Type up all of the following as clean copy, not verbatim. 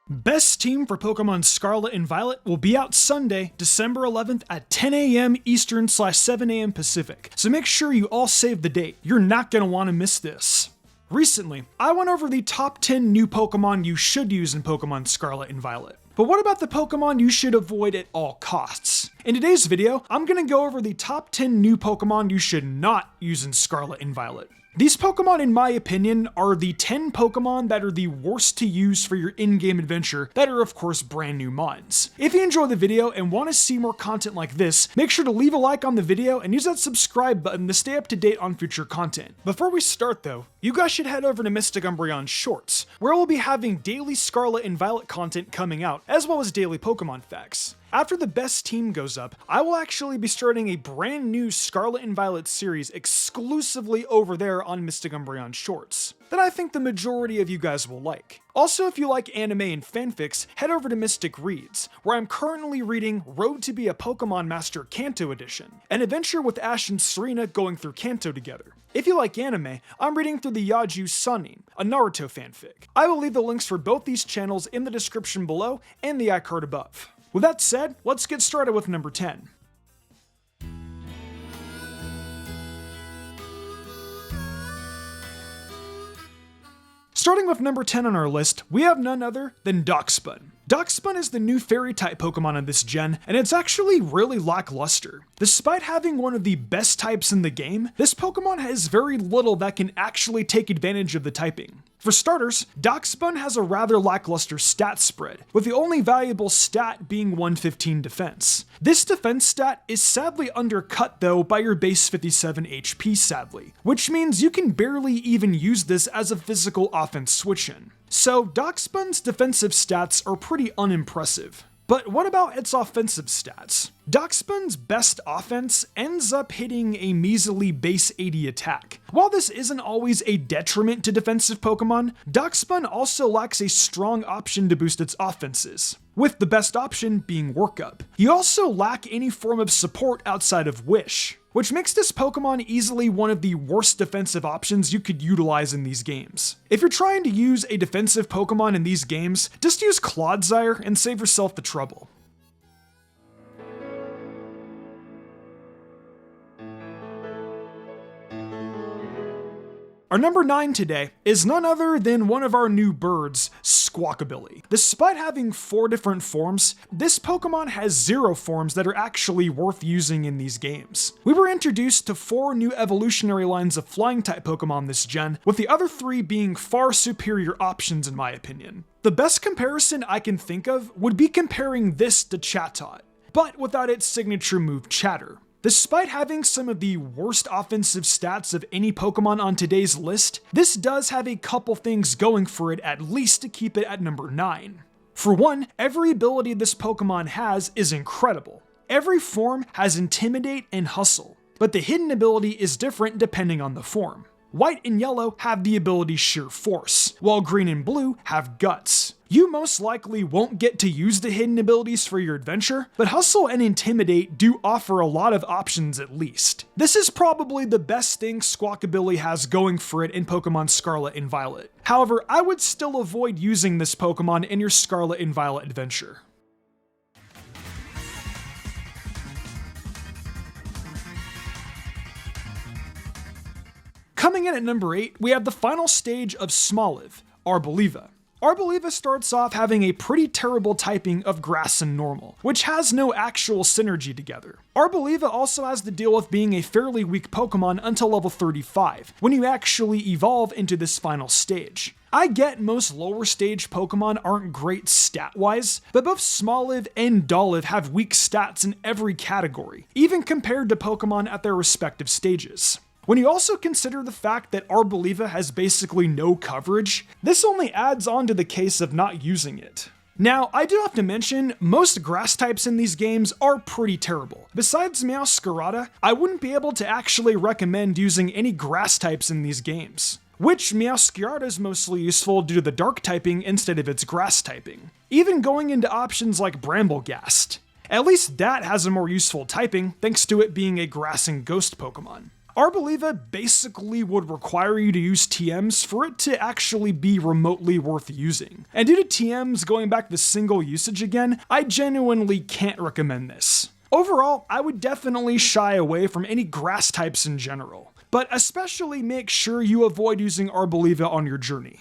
Best Team for Pokemon Scarlet and Violet will be out Sunday, December 11th at 10 a.m. Eastern/7 a.m. Pacific, so make sure you all save the date. You're not going to want to miss this. Recently, I went over the top 10 new Pokemon you should use in Pokemon Scarlet and Violet. But what about the Pokemon you should avoid at all costs? In today's video, I'm going to go over the top 10 new Pokemon you should not use in Scarlet and Violet. These Pokemon, in my opinion, are the 10 Pokemon that are the worst to use for your in-game adventure that are of course brand new mons. If you enjoy the video and want to see more content like this, make sure to leave a like on the video and use that subscribe button to stay up to date on future content. Before we start though, you guys should head over to Mystic Umbreon Shorts, where we'll be having daily Scarlet and Violet content coming out, as well as daily Pokemon facts. After the best team goes up, I will actually be starting a brand new Scarlet and Violet series exclusively over there on Mystic Umbreon Shorts that I think the majority of you guys will like. Also, if you like anime and fanfics, head over to Mystic Reads, where I'm currently reading Road to be a Pokemon Master Kanto Edition, an adventure with Ash and Serena going through Kanto together. If you like anime, I'm reading through the Yaju Sanin, a Naruto fanfic. I will leave the links for both these channels in the description below and the iCard above. With that said, let's get started with number 10. Starting with number 10 on our list, we have none other than Docspun. Docspun is the new fairy-type Pokemon on this gen, and it's actually really lackluster. Despite having one of the best types in the game, this Pokemon has very little that can actually take advantage of the typing. For starters, Docspun has a rather lackluster stat spread, with the only valuable stat being 115 defense. This defense stat is sadly undercut though by your base 57 HP sadly, which means you can barely even use this as a physical offense switch-in. So Docspun's defensive stats are pretty unimpressive. But what about its offensive stats? Docspun's best offense ends up hitting a measly base 80 attack. While this isn't always a detriment to defensive Pokemon, Docspun also lacks a strong option to boost its offenses, with the best option being Workup. You also lack any form of support outside of Wish, which makes this Pokemon easily one of the worst defensive options you could utilize in these games. If you're trying to use a defensive Pokemon in these games, just use Clodsire and save yourself the trouble. Our number 9 today is none other than one of our new birds, Squacabilly. Despite having 4 different forms, this Pokemon has 0 forms that are actually worth using in these games. We were introduced to 4 new evolutionary lines of flying-type Pokemon this gen, with the other 3 being far superior options in my opinion. The best comparison I can think of would be comparing this to Chatot, but without its signature move Chatter. Despite having some of the worst offensive stats of any Pokemon on today's list, this does have a couple things going for it at least to keep it at number 9. For one, every ability this Pokemon has is incredible. Every form has Intimidate and Hustle, but the hidden ability is different depending on the form. White and Yellow have the ability Sheer Force, while Green and Blue have Guts. You most likely won't get to use the hidden abilities for your adventure, but Hustle and Intimidate do offer a lot of options at least. This is probably the best thing Squacabilly has going for it in Pokemon Scarlet and Violet. However, I would still avoid using this Pokemon in your Scarlet and Violet adventure. Coming in at number 8, we have the final stage of Smoliv, Arboliva. Arboliva starts off having a pretty terrible typing of Grass and Normal, which has no actual synergy together. Arboliva also has to deal with being a fairly weak Pokemon until level 35, when you actually evolve into this final stage. I get most lower stage Pokemon aren't great stat-wise, but both Smoliv and Dolliv have weak stats in every category, even compared to Pokemon at their respective stages. When you also consider the fact that Arboliva has basically no coverage, this only adds on to the case of not using it. Now, I do have to mention, most grass types in these games are pretty terrible. Besides Meowscarada, I wouldn't be able to actually recommend using any grass types in these games, which Meowscarada is mostly useful due to the dark typing instead of its grass typing. Even going into options like Brambleghast. At least that has a more useful typing, thanks to it being a grass and ghost Pokemon. Arboliva basically would require you to use TMs for it to actually be remotely worth using. And due to TMs going back to single usage again, I genuinely can't recommend this. Overall, I would definitely shy away from any grass types in general, but especially make sure you avoid using Arboliva on your journey.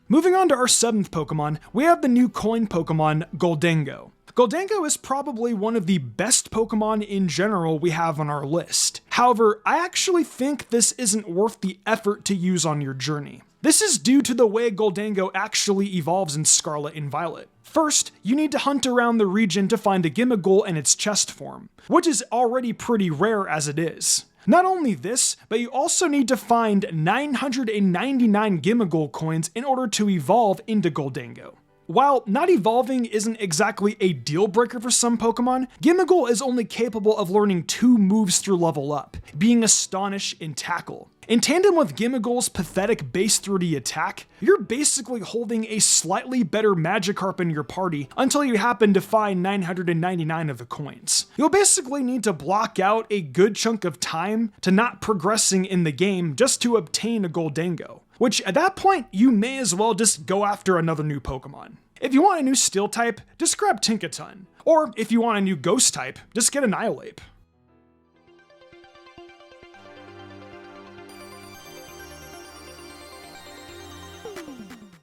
Moving on to our 7th Pokemon, we have the new coin Pokemon, Goldango. Goldango is probably one of the best Pokemon in general we have on our list. However, I actually think this isn't worth the effort to use on your journey. This is due to the way Goldango actually evolves in Scarlet and Violet. First, you need to hunt around the region to find a Gimmighoul in its chest form, which is already pretty rare as it is. Not only this, but you also need to find 999 Gimmighoul coins in order to evolve into Goldango. While not evolving isn't exactly a deal breaker for some Pokemon, Gimmighoul is only capable of learning 2 moves through level up, being Astonish and Tackle. In tandem with Gimmighoul's pathetic base 30 attack, you're basically holding a slightly better Magikarp in your party until you happen to find 999 of the coins. You'll basically need to block out a good chunk of time to not progressing in the game just to obtain a Goldango, which at that point you may as well just go after another new Pokemon. If you want a new Steel type, just grab Tinkaton, or if you want a new Ghost type, just get Annihilape.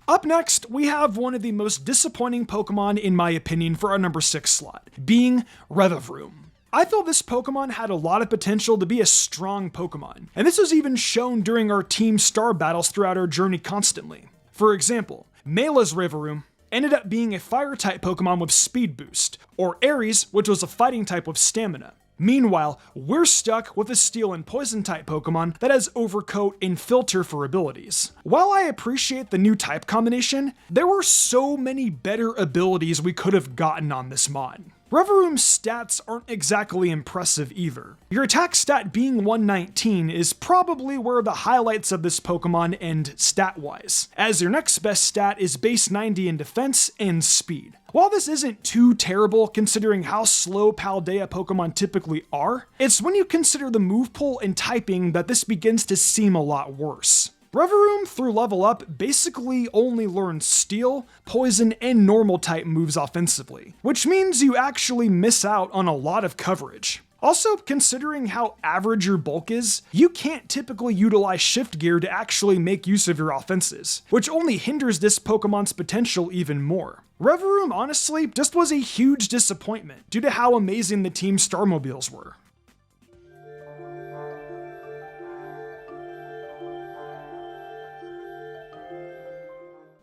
Up next, we have one of the most disappointing Pokemon in my opinion for our number 6 slot, being Revaroom. I thought this Pokemon had a lot of potential to be a strong Pokemon, and this was even shown during our Team Star battles throughout our journey constantly. For example, Mela's Revaroom ended up being a Fire-type Pokemon with Speed Boost, or Aries, which was a Fighting type with Stamina. Meanwhile, we're stuck with a Steel and Poison type Pokemon that has Overcoat and Filter for abilities. While I appreciate the new type combination, there were so many better abilities we could have gotten on this mod. Revaroom's stats aren't exactly impressive either. Your attack stat being 119 is probably where the highlights of this Pokemon end stat-wise, as your next best stat is base 90 in defense and speed. While this isn't too terrible considering how slow Paldea Pokemon typically are, it's when you consider the move pool and typing that this begins to seem a lot worse. Revaroom through level up basically only learns Steel, Poison, and Normal type moves offensively, which means you actually miss out on a lot of coverage. Also, considering how average your bulk is, you can't typically utilize Shift Gear to actually make use of your offenses, which only hinders this Pokemon's potential even more. Revaroom honestly just was a huge disappointment due to how amazing the Team Starmobiles were.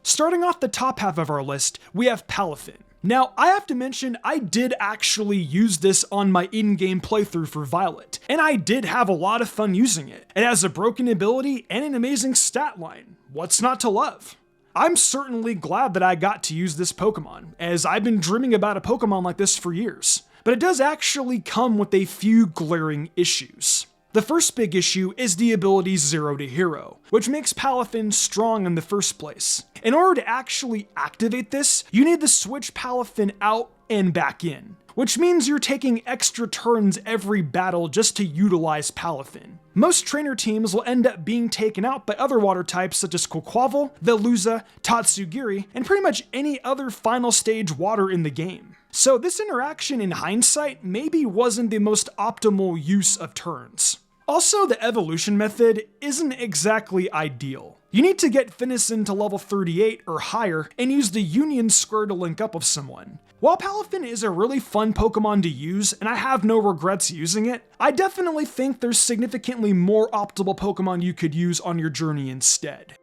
Starting off the top half of our list, we have Palafin. Now, I have to mention, I did actually use this on my in-game playthrough for Violet, and I did have a lot of fun using it. It has a broken ability and an amazing stat line. What's not to love? I'm certainly glad that I got to use this Pokemon, as I've been dreaming about a Pokemon like this for years. But it does actually come with a few glaring issues. The first big issue is the ability 0 to Hero, which makes Palafin strong in the first place. In order to actually activate this, you need to switch Palafin out and back in, which means you're taking extra turns every battle just to utilize Palafin. Most trainer teams will end up being taken out by other water types such as Quaquaval, Veluza, Tatsugiri, and pretty much any other final stage water in the game. So this interaction in hindsight maybe wasn't the most optimal use of turns. Also, the evolution method isn't exactly ideal. You need to get Finnison to level 38 or higher and use the Union Square to link up with someone. While Palafin is a really fun Pokemon to use, and I have no regrets using it, I definitely think there's significantly more optimal Pokemon you could use on your journey instead.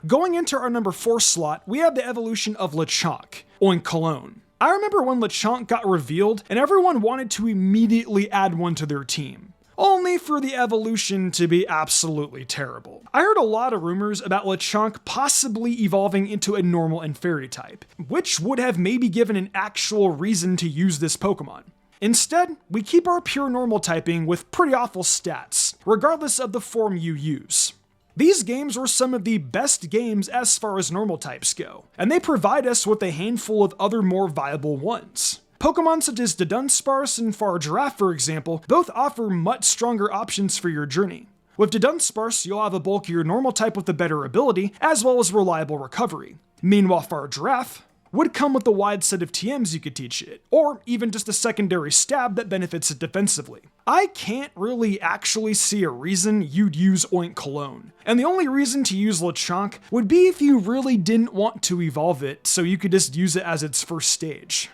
Going into our number 4 slot, we have the evolution of Lechonk, Oinkologne. I remember when Lechonk got revealed and everyone wanted to immediately add one to their team, only for the evolution to be absolutely terrible. I heard a lot of rumors about Lechonk possibly evolving into a normal and fairy type, which would have maybe given an actual reason to use this Pokemon. Instead, we keep our pure normal typing with pretty awful stats, regardless of the form you use. These games were some of the best games as far as normal types go, and they provide us with a handful of other more viable ones. Pokemon such as Dunsparce and Fargiraffe, for example, both offer much stronger options for your journey. With Dunsparce, you'll have a bulkier normal type with a better ability, as well as reliable recovery. Meanwhile, Fargiraffe would come with a wide set of TMs you could teach it, or even just a secondary stab that benefits it defensively. I can't really actually see a reason you'd use Oink Cologne, and the only reason to use Lechonk would be if you really didn't want to evolve it, so you could just use it as its first stage.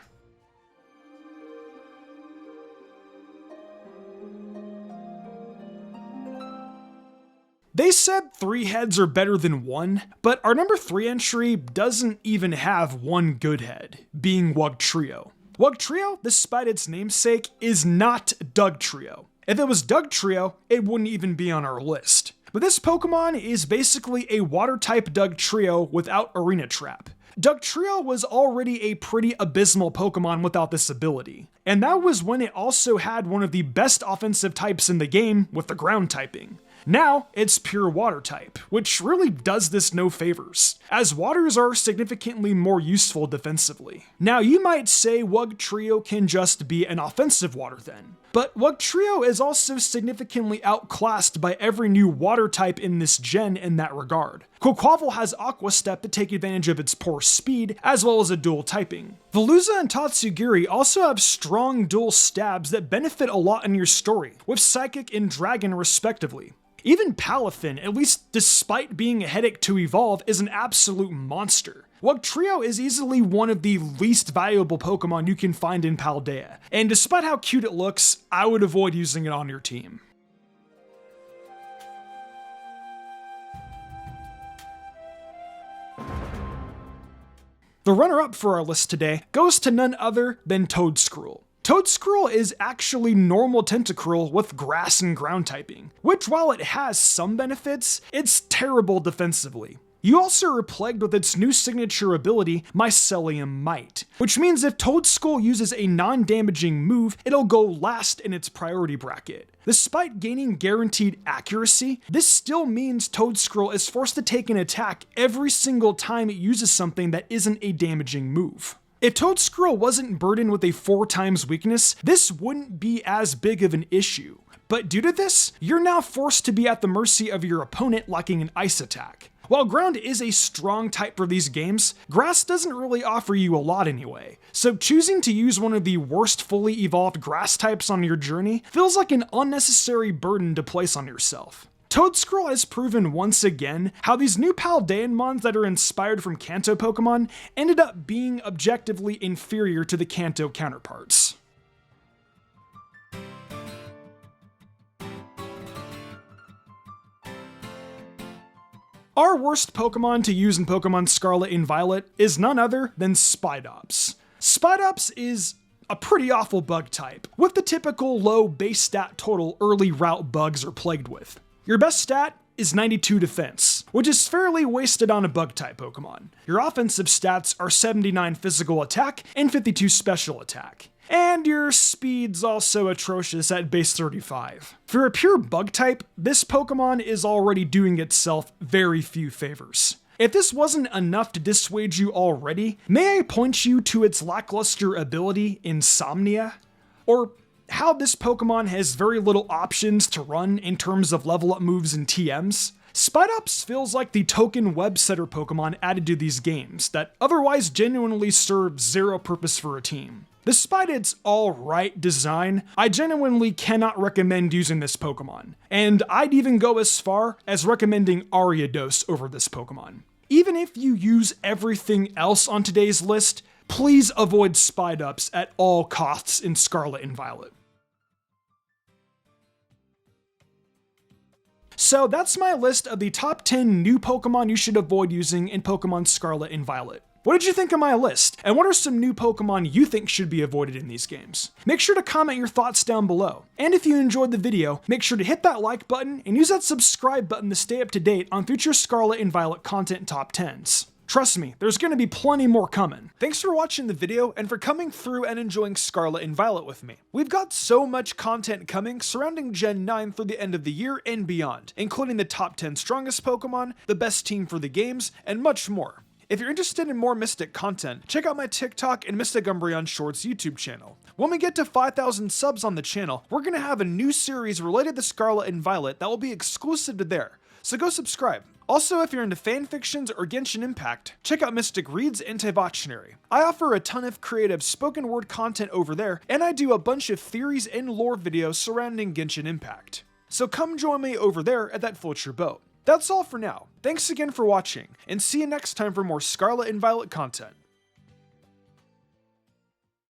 They said 3 heads are better than 1, but our number 3 entry doesn't even have one good head, being Dugtrio. Dugtrio, despite its namesake, is not Dugtrio. If it was Dugtrio, it wouldn't even be on our list. But this Pokemon is basically a water-type Dugtrio without Arena Trap. Dugtrio was already a pretty abysmal Pokemon without this ability, and that was when it also had one of the best offensive types in the game with the ground typing. Now, it's pure water type, which really does this no favors, as waters are significantly more useful defensively. Now, you might say Dugtrio can just be an offensive water then, but Dugtrio is also significantly outclassed by every new water type in this gen in that regard. Quaquaval has Aqua Step to take advantage of its poor speed, as well as a dual typing. Veluza and Tatsugiri also have strong dual stabs that benefit a lot in your story, with Psychic and Dragon respectively. Even Palafin, at least despite being a headache to evolve, is an absolute monster. Dugtrio is easily one of the least valuable Pokemon you can find in Paldea, and despite how cute it looks, I would avoid using it on your team. The runner-up for our list today goes to none other than Toedscruel. Toedscruel is actually normal Tentacruel with grass and ground typing, which while it has some benefits, it's terrible defensively. You also are plagued with its new signature ability, Mycelium Might, which means if Toedscruel uses a non-damaging move, it'll go last in its priority bracket. Despite gaining guaranteed accuracy, this still means Toedscruel is forced to take an attack every single time it uses something that isn't a damaging move. If Toedscruel wasn't burdened with a 4x weakness, this wouldn't be as big of an issue. But due to this, you're now forced to be at the mercy of your opponent lacking an ice attack. While ground is a strong type for these games, grass doesn't really offer you a lot anyway, so choosing to use one of the worst fully evolved grass types on your journey feels like an unnecessary burden to place on yourself. Toedscruel has proven once again how these new Paldean mons that are inspired from Kanto Pokemon ended up being objectively inferior to the Kanto counterparts. Our worst Pokemon to use in Pokemon Scarlet and Violet is none other than Spydops. Spydops is a pretty awful bug type, with the typical low base stat total early route bugs are plagued with. Your best stat is 92 defense, which is fairly wasted on a bug-type Pokemon. Your offensive stats are 79 physical attack and 52 special attack. And your speed's also atrocious at base 35. For a pure bug-type, this Pokemon is already doing itself very few favors. If this wasn't enough to dissuade you already, may I point you to its lackluster ability, Insomnia? Or how this Pokemon has very little options to run in terms of level up moves and TMs. Spydops feels like the token web setter Pokemon added to these games that otherwise genuinely serve zero purpose for a team. Despite its alright design, I genuinely cannot recommend using this Pokemon, and I'd even go as far as recommending Ariados over this Pokemon. Even if you use everything else on today's list, please avoid Spydops at all costs in Scarlet and Violet. So that's my list of the top 10 new Pokemon you should avoid using in Pokemon Scarlet and Violet. What did you think of my list? And what are some new Pokemon you think should be avoided in these games? Make sure to comment your thoughts down below. And if you enjoyed the video, make sure to hit that like button and use that subscribe button to stay up to date on future Scarlet and Violet content top 10s. Trust me, there's gonna be plenty more coming. Thanks for watching the video and for coming through and enjoying Scarlet and Violet with me. We've got so much content coming surrounding Gen 9 through the end of the year and beyond, including the top 10 strongest Pokemon, the best team for the games, and much more. If you're interested in more Mystic content, check out my TikTok and Mystic Umbreon Shorts YouTube channel. When we get to 5,000 subs on the channel, we're gonna have a new series related to Scarlet and Violet that will be exclusive to there, so go subscribe. Also, if you're into fanfictions or Genshin Impact, check out Mystic Reads and Tebotchnary. I offer a ton of creative spoken word content over there, and I do a bunch of theories and lore videos surrounding Genshin Impact. So come join me over there at that Float Your Boat. That's all for now. Thanks again for watching, and see you next time for more Scarlet and Violet content.